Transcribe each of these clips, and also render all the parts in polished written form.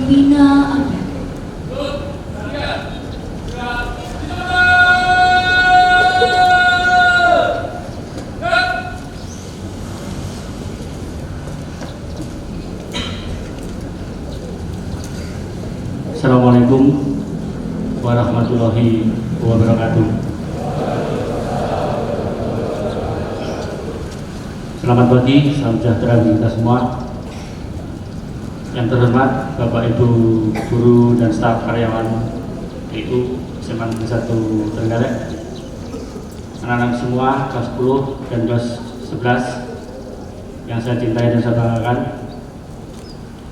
Wina Abed. Assalamualaikum warahmatullahi wabarakatuh. Selamat pagi, salam sejahtera bagi kita semua. Yang terhormat Bapak Ibu guru dan staf karyawan yaitu SMA Negeri 1 Trenggalek, anak-anak semua kelas 10 dan kelas 11 yang saya cintai dan saya banggakan.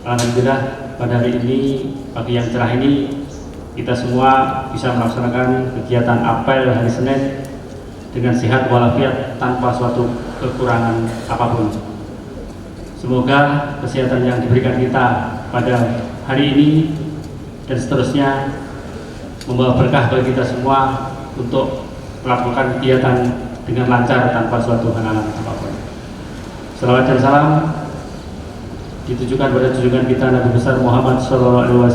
Alhamdulillah pada hari ini, pagi yang cerah ini, kita semua bisa melaksanakan kegiatan apel hari Senin dengan sehat walafiat tanpa suatu kekurangan apapun. Semoga kesehatan yang diberikan kita pada hari ini dan seterusnya membawa berkah bagi kita semua untuk melakukan kegiatan dengan lancar tanpa suatu halangan apapun. Salawat dan salam ditujukan pada junjungan kita Nabi besar Muhammad SAW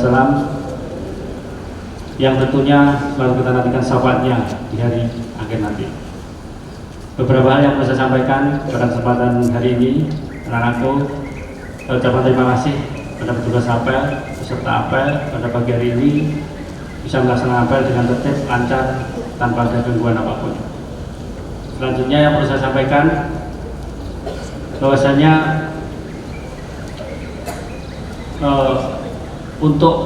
yang tentunya selalu kita nantikan syafaatnya di hari akhir nanti. Beberapa hal yang bisa saya sampaikan pada kesempatan hari ini, anak-anakku, ucapan terima kasih pada petugas apel, peserta apel pada pagi hari ini bisa melaksanakan apel dengan tertib, lancar, tanpa ada gangguan apapun. Selanjutnya yang perlu saya sampaikan bahwasanya untuk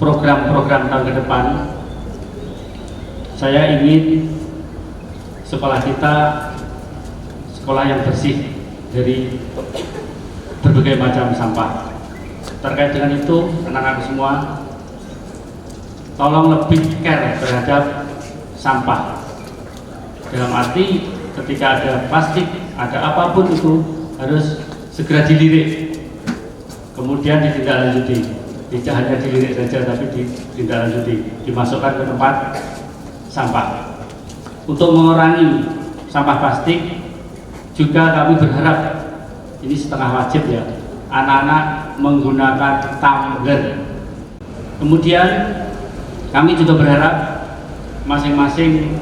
program-program tahun ke depan, saya ingin sekolah kita sekolah yang bersih dari berbagai macam sampah. Terkait dengan itu, anak-anak semua tolong lebih care terhadap sampah. Dalam arti ketika ada plastik, ada apapun itu harus segera dilirik, kemudian ditindaklanjuti. Tidak hanya dilirik saja, tapi ditindaklanjuti, dimasukkan ke tempat sampah. Untuk mengurangi sampah plastik, juga kami berharap, ini setengah wajib ya, anak-anak menggunakan tumbler. Kemudian kami juga berharap masing-masing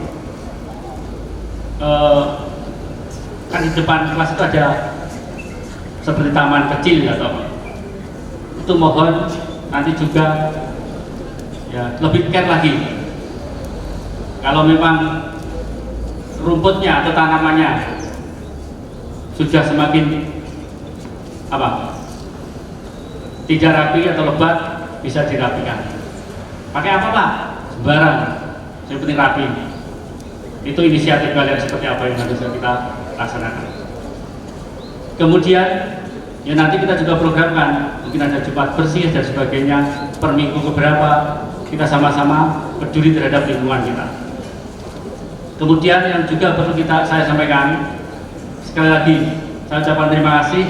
kan di depan kelas itu ada seperti taman kecil atau itu, mohon nanti juga ya lebih care lagi. Kalau memang rumputnya atau tanamannya sudah semakin tidak rapi atau lebat, bisa dirapikan. Pakai apa Pak? Sembarang, yang penting rapi. Itu inisiatif kalian seperti apa yang harus kita laksanakan. Kemudian ya nanti kita juga programkan, mungkin ada Jumat bersih dan sebagainya per minggu keberapa, kita sama-sama peduli terhadap lingkungan kita. Kemudian yang juga perlu saya sampaikan, sekali lagi saya ucapkan terima kasih.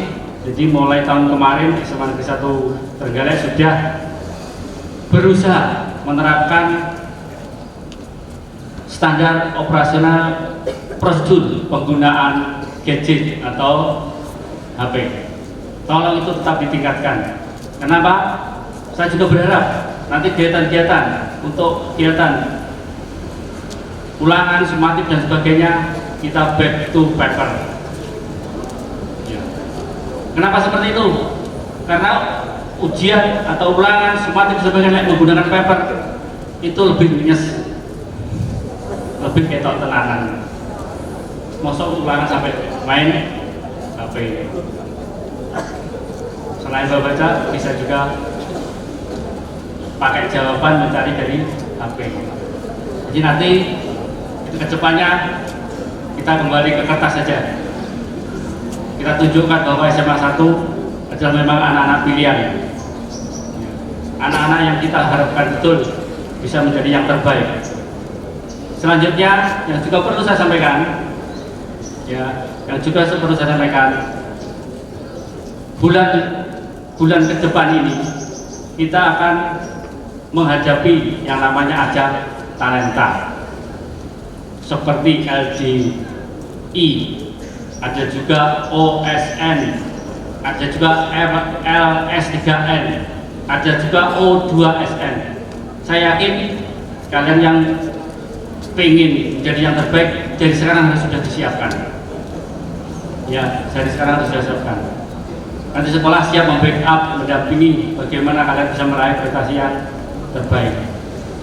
Jadi mulai tahun kemarin SMA Negeri 1 Trenggalek sudah berusaha menerapkan standar operasional prosedur penggunaan gadget atau HP. Tolong itu tetap ditingkatkan. Kenapa? Saya juga berharap nanti kegiatan-kegiatan untuk kegiatan ulangan, sumatif dan sebagainya kita back to paper. Ya. Kenapa seperti itu? Karena ujian atau ulangan, sumatif dan sebagainya menggunakan paper itu lebih nyes, lebih ketok tenanan. Mosok ulangan sampai main HP. Selain baca, bisa juga pakai jawaban mencari dari HP. Jadi nanti itu kedepannya kita kembali ke kertas saja. Kita tunjukkan bahwa SMA 1 adalah memang anak-anak pilihan, anak-anak yang kita harapkan betul bisa menjadi yang terbaik. Selanjutnya yang juga perlu saya sampaikan, bulan ke depan ini kita akan menghadapi yang namanya ajang talenta seperti LDI, ada juga OSN, ada juga LS3N, ada juga O2SN. Saya yakin kalian yang pengen menjadi yang terbaik dari sekarang harus sudah disiapkan. Ya, dari sekarang harus sudah disiapkan. Nanti sekolah siap membackup, mendampingi bagaimana kalian bisa meraih prestasi yang terbaik.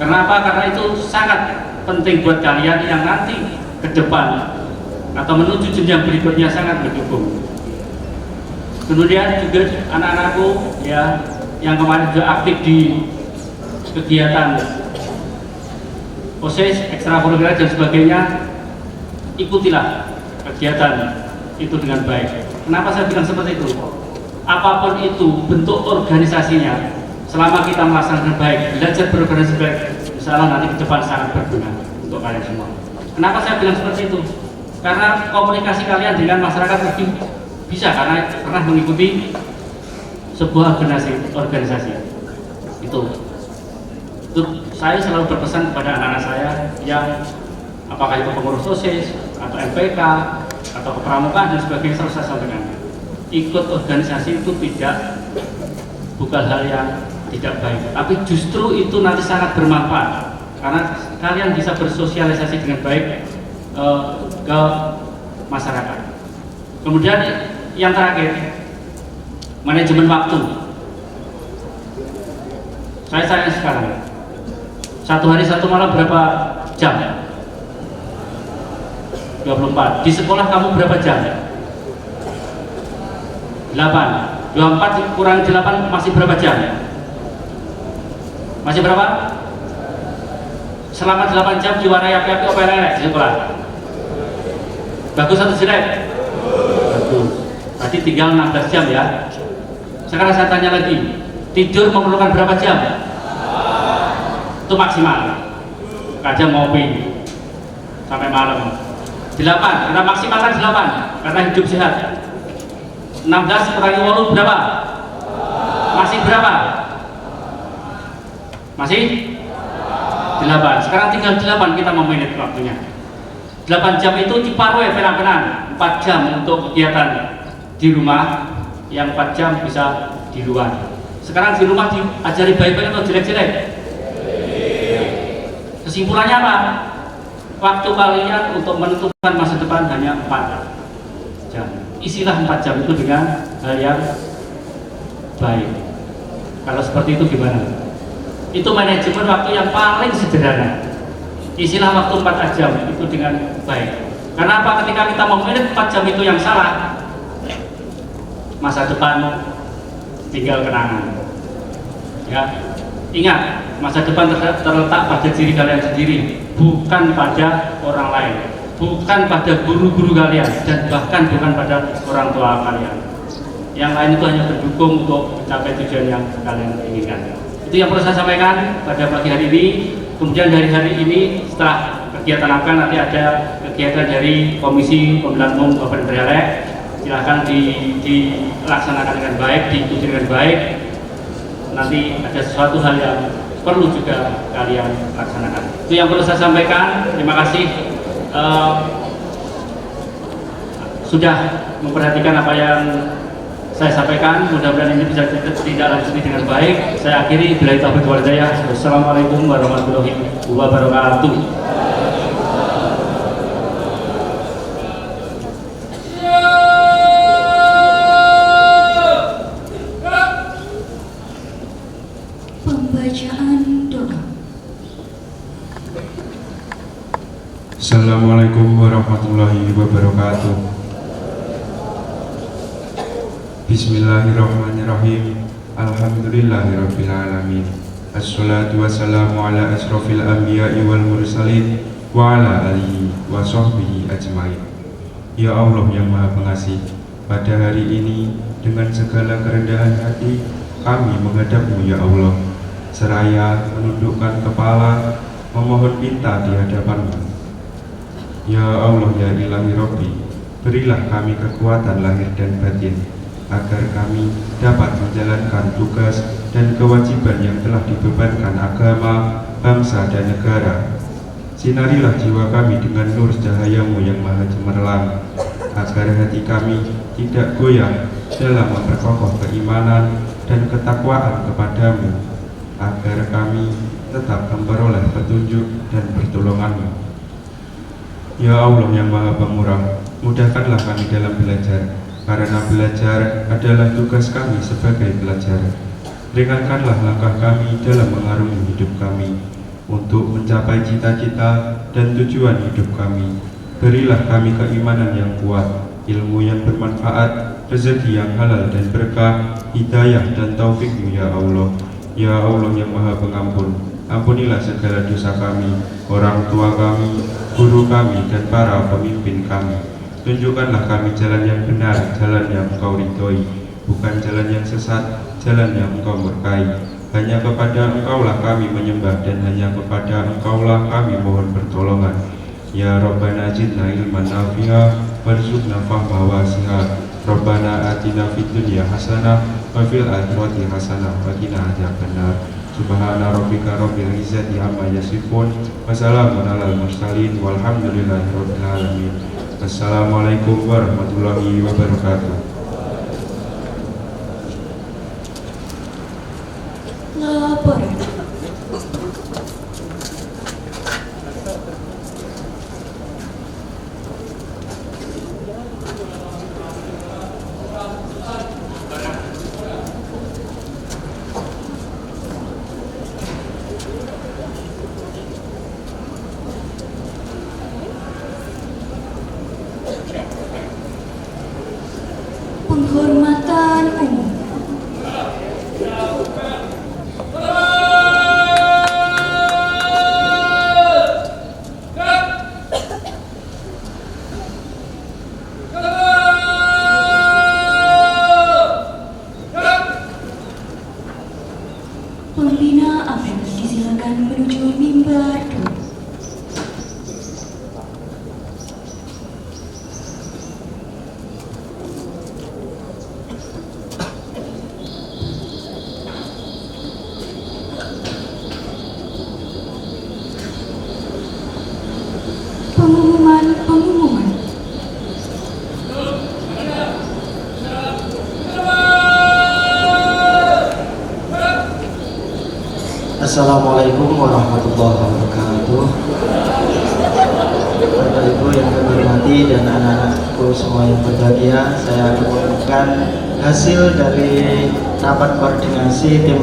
Karena apa? Karena itu sangat penting buat kalian yang nanti ke depan atau menuju jenjang berikutnya sangat mendukung. Kemudian juga anak-anakku ya yang kemarin juga aktif di kegiatan OSIS, ekstrakurikuler dan sebagainya, ikutilah kegiatan itu dengan baik. Kenapa saya bilang seperti itu? Apapun itu bentuk organisasinya, selama kita melaksanakan baik, belajar berorganisasi baik, insya Allah nanti ke depan sangat berguna untuk kalian semua. Kenapa saya bilang seperti itu? Karena komunikasi kalian dengan masyarakat lebih bisa karena pernah mengikuti sebuah organisasi. Itu saya selalu berpesan kepada anak-anak saya yang apakah itu pengurus OSIS atau MPK atau kepramukaan dan sebagainya, selalu saya sampaikan, ikut organisasi itu bukan hal yang tidak baik, tapi justru itu nanti sangat bermanfaat karena kalian bisa bersosialisasi dengan baik ke masyarakat. Kemudian yang terakhir, manajemen waktu. Saya sayang sekarang, satu hari satu malam berapa jam? 24. Di sekolah kamu berapa jam? 8. 24 kurang 8 masih berapa jam? Masih berapa? Selama 8 jam diwarnai api-api apa yang di sekolah? Bagus atau jelek? Bagus. Tadi tinggal 16 jam ya. Sekarang saya tanya lagi, tidur memerlukan berapa jam? Itu maksimal. Kadang ngopi sampai malam. 8, kita maksimalkan 8 karena hidup sehat. 16 kurangi 8 berapa? Masih berapa? Masih? 8. Sekarang tinggal 8 kita memanage waktunya. 8 jam itu diparuh ya pelan-pelan. 4 jam untuk kegiatan di rumah, yang 4 jam bisa di luar. Sekarang di rumah diajari baik-baik atau jelek-jelek? Kesimpulannya apa? Waktu kalian untuk menentukan masa depan hanya 4 jam. Isilah 4 jam itu dengan hal yang baik. Kalau seperti itu gimana? Itu manajemen waktu yang paling sederhana. Isilah waktu 4 jam itu dengan baik. Karena apa? Ketika kita memilih 4 jam itu yang salah, masa depan tinggal kenangan. Ya, ingat, masa depan terletak pada diri kalian sendiri, bukan pada orang lain, bukan pada guru-guru kalian, dan bahkan bukan pada orang tua kalian. Yang lain itu hanya mendukung untuk mencapai tujuan yang kalian inginkan. Itu yang perlu saya sampaikan pada pagi hari ini. Kemudian dari hari ini setelah kegiatan apa nanti ada kegiatan dari Komisi Pemilihan Umum Kabupaten Trenggalek. Silahkan dilaksanakan dengan baik, diikuti dengan baik. Nanti ada sesuatu hal yang perlu juga kalian laksanakan. Itu yang perlu saya sampaikan. Terima kasih sudah memperhatikan apa yang saya sampaikan. Mudah-mudahan ini bisa ditindaklanjuti dengan baik. Saya akhiri, billahi taufiq wal hidayah. Wassalamualaikum warahmatullahi wabarakatuh. Pembacaan doa. Assalamualaikum warahmatullahi wabarakatuh. Bismillahirrahmanirrahim. Alhamdulillahirabbil alamin. Assalatu wassalamu ala asrofil anbiya'i wal mursalin wa ala alihi wa sahbihi ajmain. Ya Allah yang Maha Pengasih, pada hari ini dengan segala kerendahan hati kami menghadap-Mu ya Allah, seraya menundukkan kepala memohon minta di hadapan-Mu. Ya Allah ya Ilahi Rabbi, berilah kami kekuatan lahir dan batin agar kami dapat menjalankan tugas dan kewajiban yang telah dibebankan agama, bangsa dan negara. Sinarilah jiwa kami dengan nur cahaya-Mu yang maha cemerlang, agar hati kami tidak goyah dalam memperkokoh keimanan dan ketakwaan kepadamu, agar kami tetap memperoleh petunjuk dan pertolongan-Mu. Ya Allah yang Maha Pemurah, mudahkanlah kami dalam belajar, karena belajar adalah tugas kami sebagai pelajar. Ringankanlah langkah kami dalam mengarungi hidup kami, untuk mencapai cita-cita dan tujuan hidup kami. Berilah kami keimanan yang kuat, ilmu yang bermanfaat, rezeki yang halal dan berkah, hidayah dan taufik-Mu ya Allah. Ya Allah yang Maha Pengampun, ampunilah segala dosa kami, orang tua kami, guru kami, dan para pemimpin kami. Tunjukkanlah kami jalan yang benar, jalan yang Engkau ridhoi, bukan jalan yang sesat, jalan yang Engkau murkai. Hanya kepada Engkaulah kami menyembah, dan hanya kepada Engkaulah kami mohon pertolongan. Ya Rabbana zidna ilman nafi'a warzuqna fahma wasi'a. Rabbana atina fid dunya hasanah wa fil akhirati hasanah wa qina adzabannar. Subhana rabbika rabbil izzati amma yasifun wa salamun alal mursalin walhamdulillahi rabbil alamin. Assalamualaikum warahmatullahi wabarakatuh. Lapor. Penghormatan umum. Pembina akan disilakan menuju mimbar 2. Pengumuman. Assalamualaikum warahmatullahi wabarakatuh. Bapak Ibu yang kami hormati dan anak-anakku semua yang berbahagia, saya akan mengumumkan hasil dari rapat koordinasi tim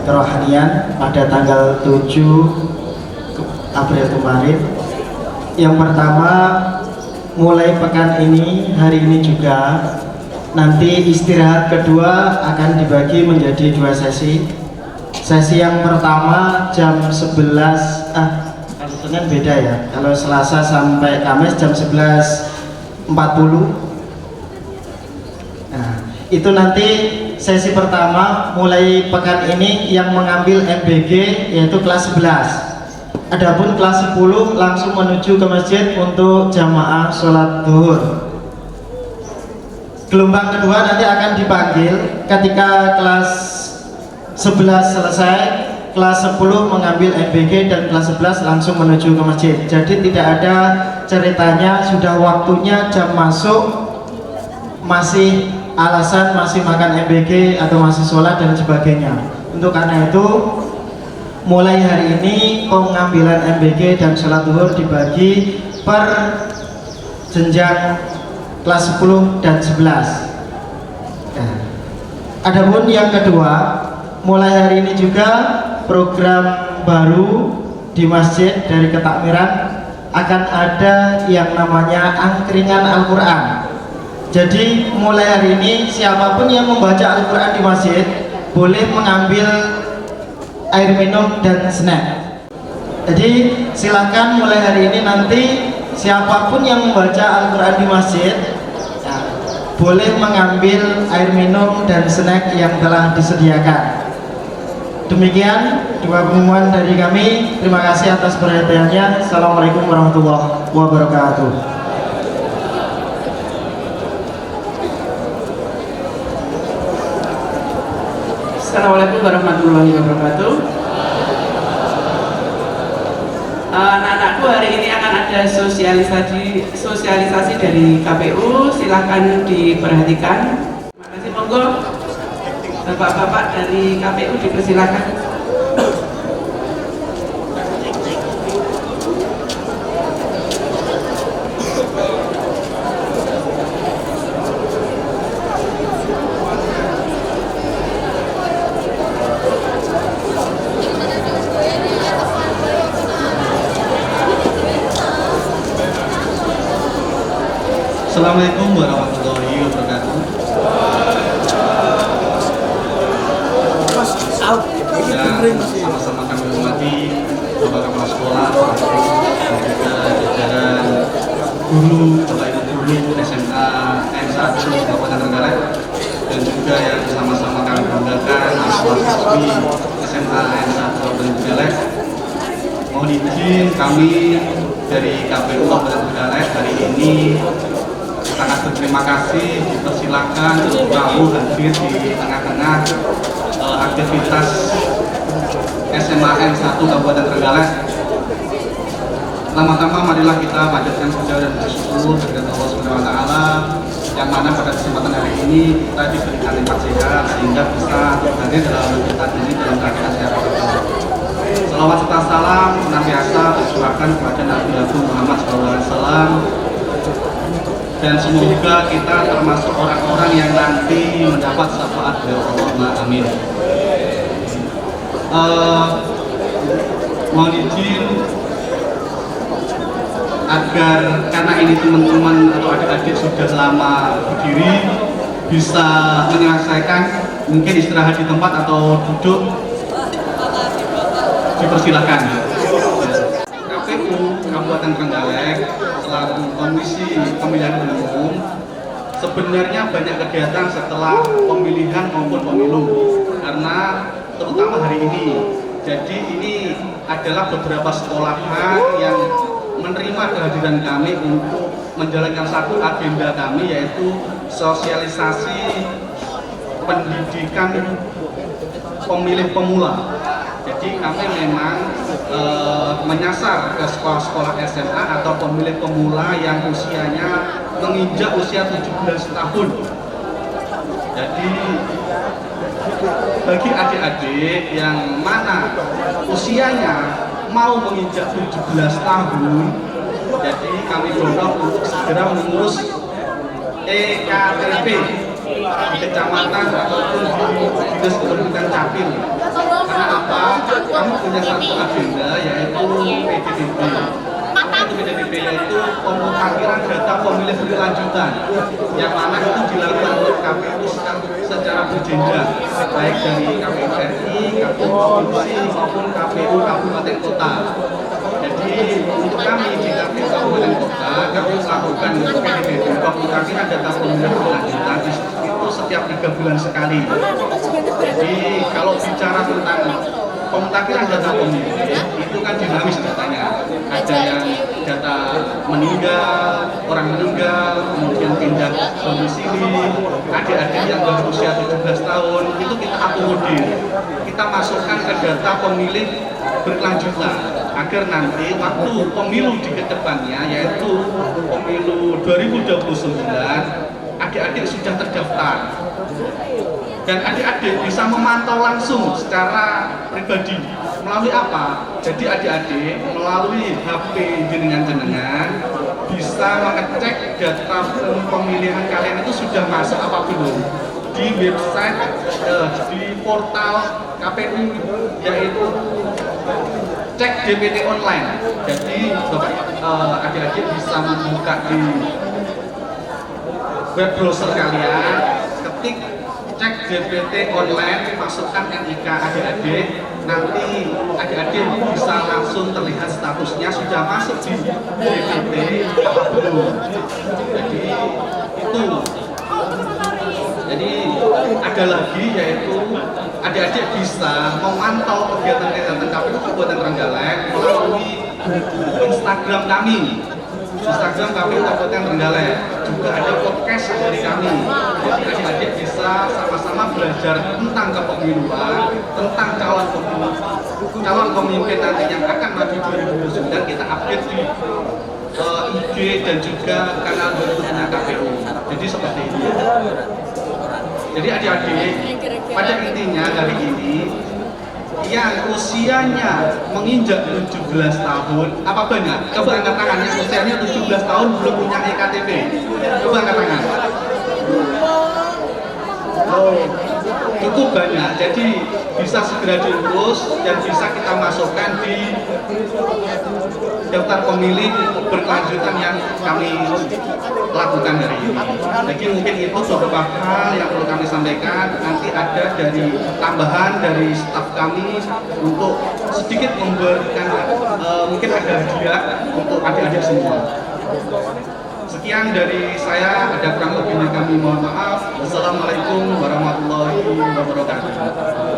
kerohanian pada tanggal 7 April kemarin. Yang pertama, mulai pekan ini, hari ini juga, nanti istirahat kedua akan dibagi menjadi 2 sesi. Sesi yang pertama jam 11, kalau Senin beda ya, kalau Selasa sampai Kamis jam 11.40. Nah, itu nanti sesi pertama mulai pekan ini yang mengambil MBG yaitu kelas 11. Adapun kelas 10 langsung menuju ke masjid untuk jamaah sholat zuhur. Gelombang kedua nanti akan dipanggil ketika kelas 11 selesai, kelas 10 mengambil MBG dan kelas 11 langsung menuju ke masjid. Jadi tidak ada ceritanya sudah waktunya jam masuk masih alasan masih makan MBG atau masih sholat dan sebagainya. Untuk karena itu mulai hari ini pengambilan MBG dan sholat zuhur dibagi per jenjang kelas 10 dan 11. Nah, adapun yang kedua, mulai hari ini juga program baru di masjid dari ketakmiran akan ada yang namanya angkringan Al-Quran. Jadi mulai hari ini siapapun yang membaca Al-Quran di masjid boleh mengambil air minum dan snack. Jadi silakan mulai hari ini nanti siapapun yang membaca Al-Quran di masjid ya, boleh mengambil air minum dan snack yang telah disediakan. Demikian dua pengumuman dari kami. Terima kasih atas perhatiannya. Assalamualaikum warahmatullahi wabarakatuh. Assalamualaikum warahmatullahi wabarakatuh. Anak-anakku, hari ini akan ada sosialisasi dari KPU. Silakan diperhatikan. Monggo Bapak-bapak dari KPU dipersilakan. Assalamualaikum warahmatullahi wabarakatuh. Dan sama-sama kami hormati Bapak Kepala Sekolah dan juga jajaran guru, Bapak Ibu guru SMA N1 Kabupaten Trenggalek, dan juga yang sama-sama kami banggakan siswa-siswi SMA N1 Kabupaten Trenggalek. Mohon izin kami dari KPU Kabupaten Trenggalek hari ini sangat berterima kasih dipersilakan untuk kamu hadir di tengah-tengah aktivitas SMA N1 Kabupaten Trenggalek. Pertama-tama marilah kita panjatkan puja dan bersyukur kepada Allah Subhanahu wa taala yang mana pada kesempatan hari ini kita diberikan nikmat sehat sehingga bisa hadir dalam kegiatan ini dalam keadaan sehat. Salawat serta salam senantiasa tercurahkan kepada Nabi Muhammad SAW, dan semoga kita termasuk orang-orang yang nanti mendapat syafaat dari Allah. Amin. Mohon izin agar karena ini teman-teman atau adik-adik sudah lama berdiri, bisa menyelesaikan, mungkin istirahat di tempat atau duduk, dipersilakan. KPU Kabupaten Trenggalek selaku Komisi Pemilihan Umum sebenarnya banyak kegiatan setelah pemilihan maupun pemilu, karena terutama hari ini. Jadi ini adalah beberapa sekolahan yang menerima kehadiran kami untuk menjalankan satu agenda kami, yaitu sosialisasi pendidikan pemilih pemula. Jadi kami memang menyasar ke sekolah-sekolah SMA atau pemilih pemula yang usianya menginjak usia 17 tahun. Jadi bagi adik-adik yang mana usianya mau menginjak 17 tahun, jadi kami dorong untuk segera mengurus EKTP di kecamatan ataupun di dinas kependudukan capil. Karena apa? Kami punya satu agenda, yaitu PDDP. Itu PDDP yaitu pemutakhiran data pemilih berkelanjutan, yang mana itu dilakukan oleh KPU secara berjenjang, baik dari KPU RI, KPU provinsi maupun KPU kabupaten kota. Jadi untuk kami di KPU kabupaten kota, kami melakukan PDDP pemutakhiran data pemilih berkelanjutan itu setiap 3 bulan sekali. Jadi kalau bicara tentang pemutakhiran data pemilih itu kan dinamis datanya. Ada yang data meninggal, orang meninggal, kemudian pindah domisili, adik-adik yang berusia 17 tahun itu kita akomodir. Kita masukkan ke data pemilih berkelanjutan agar nanti waktu pemilu di kedepannya, yaitu pemilu 2029, adik-adik sudah terdaftar. Dan adik-adik bisa memantau langsung secara pribadi melalui apa? Jadi adik-adik melalui HP jenengan-jenengan bisa mengecek data pemilihan kalian itu sudah masuk apa belum di website, di portal KPU, yaitu cek DPT online. Jadi adik-adik bisa membuka di web browser kalian, ketik cek DPT online, masukkan NIK adik-adik, nanti adik-adik bisa langsung terlihat statusnya sudah masuk di DPT apa belum. Jadi itu. Jadi ada lagi, yaitu adik-adik bisa memantau kegiatan-kegiatan KPU Kabupaten Trenggalek melalui Instagram kami. Instagram KPU Kabupaten Trenggalek juga ada podcast dari kami. Jadi adik-adik bisa sama-sama belajar tentang kepemiluan, tentang calon pemimpin nanti yang akan maju 2029. Kita update di IG dan juga kanal berikutnya KPU. Jadi seperti ini. Jadi adik-adik, pada intinya hari ini yang usianya menginjak 17 tahun, apa banyak? Coba angkat tangan yang usianya 17 tahun belum punya EKTP. Coba angkat tangan. Cukup banyak, jadi bisa segera diurus dan bisa kita masukkan di daftar pemilih berkelanjutan yang kami lakukan hari ini. Jadi mungkin itu beberapa hal yang perlu kami sampaikan. Nanti ada dari tambahan dari staf kami untuk sedikit memberikan mungkin ada hadiah untuk adik-adik semua. Sekian dari saya, ada kurang lebihnya kami mohon maaf. Wassalamualaikum warahmatullahi wabarakatuh.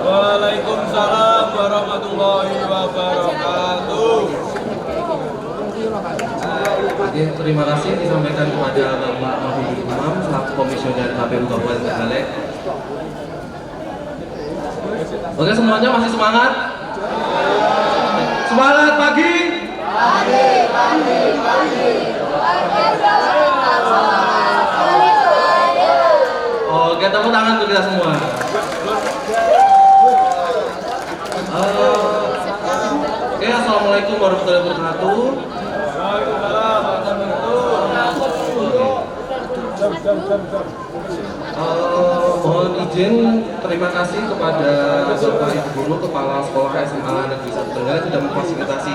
Waalaikumsalam warahmatullahi wabarakatuh. Oke, terima kasih disampaikan kepada Bapak Mahfudz Imam selaku Komisioner KPU Kabupaten Trenggalek. Oke, semuanya masih semangat? Semangat pagi! Oke, tepuk tangan untuk kita semua. Oke, assalamualaikum warahmatullahi wabarakatuh. Mohon izin, terima kasih kepada Bapak Ibu Guru Kepala Sekolah SMA Negeri 1 Trenggalek sudah memfasilitasi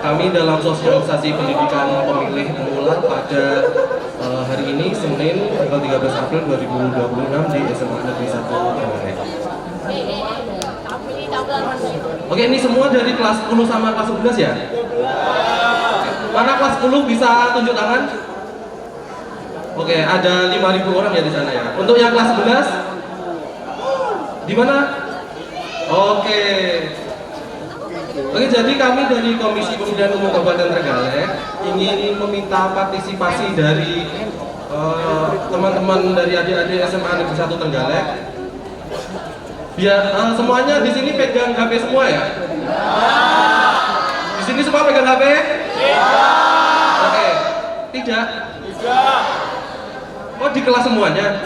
kami dalam sosialisasi pendidikan pemilih pemula pada hari ini Senin tanggal 13 April 2026 di SMA Negeri 1 Trenggalek. Oke, ini semua dari kelas 10 sama kelas 11 ya? Mana kelas 10 bisa tunjuk tangan? Oke, ada 5.000 orang ya di sana ya. Untuk yang kelas 11 di mana? Oke. Oke, jadi kami dari Komisi Pemilihan Umum Kabupaten Trenggalek ingin meminta partisipasi dari teman-teman dari adik-adik SMA Negeri 1 Trenggalek. Biar semuanya di sini pegang HP semua ya? Di sini semua pegang HP? Oke. Tidak? Oh, di kelas semuanya?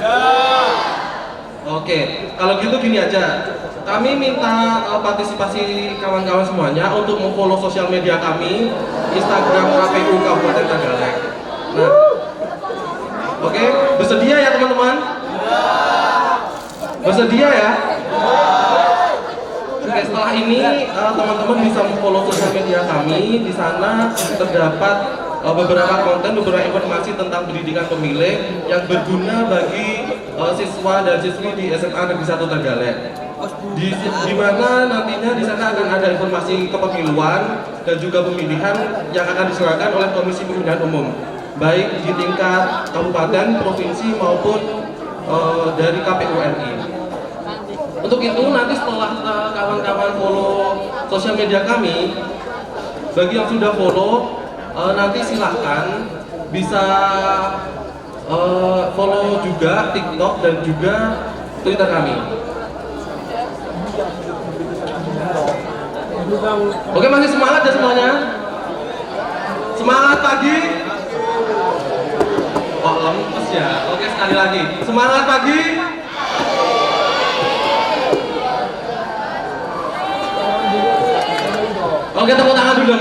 Oke, kalau gitu gini aja. Kami minta partisipasi kawan-kawan semuanya untuk memfollow sosial media kami, Instagram KPU Kabupaten Trenggalek. Nah, oke, bersedia ya teman-teman? Bersedia ya? Oke, setelah ini teman-teman bisa memfollow sosial media kami. Di sana terdapat beberapa konten, beberapa informasi tentang pendidikan pemilih yang berguna bagi siswa dan siswi di SMA Negeri 1 Trenggalek. Di mana nantinya di sana akan ada informasi kepemiluan dan juga pemilihan yang akan diserahkan oleh Komisi Pemilihan Umum, baik di tingkat kabupaten, provinsi maupun dari KPU RI. Untuk itu nanti setelah kawan-kawan follow sosial media kami, bagi yang sudah follow nanti silahkan bisa follow juga TikTok dan juga Twitter kami. Oke, masih semangat ya semuanya? Semangat pagi? Oh, lemes ya? Oke, sekali lagi. Semangat pagi? Oke, tepuk tangan dulu.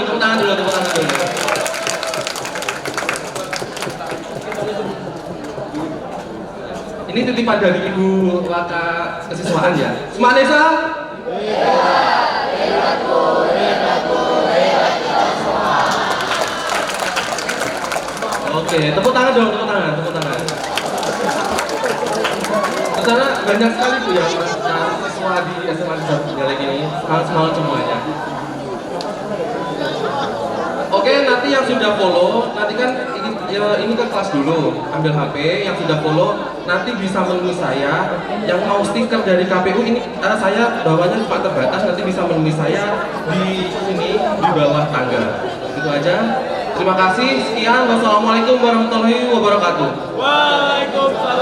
Ini titipan dari Ibu Laka Kesiswaan ya. Semangat Nesa? Oke, tepuk tangan dong, tepuk tangan. Karena banyak sekali Bu ya siswa di SMA Negeri 1 Trenggalek ini. Semangat semuanya. Oke, nanti yang sudah follow, nanti kan ini kan kelas dulu, ambil HP, yang sudah follow nanti bisa menemui saya. Yang mau stiker dari KPU ini saya bawanya cuma terbatas, nanti bisa menemui saya di sini di bawah tangga. Itu aja. Terima kasih. Sekian. Wassalamualaikum warahmatullahi wabarakatuh. Waalaikumsalam.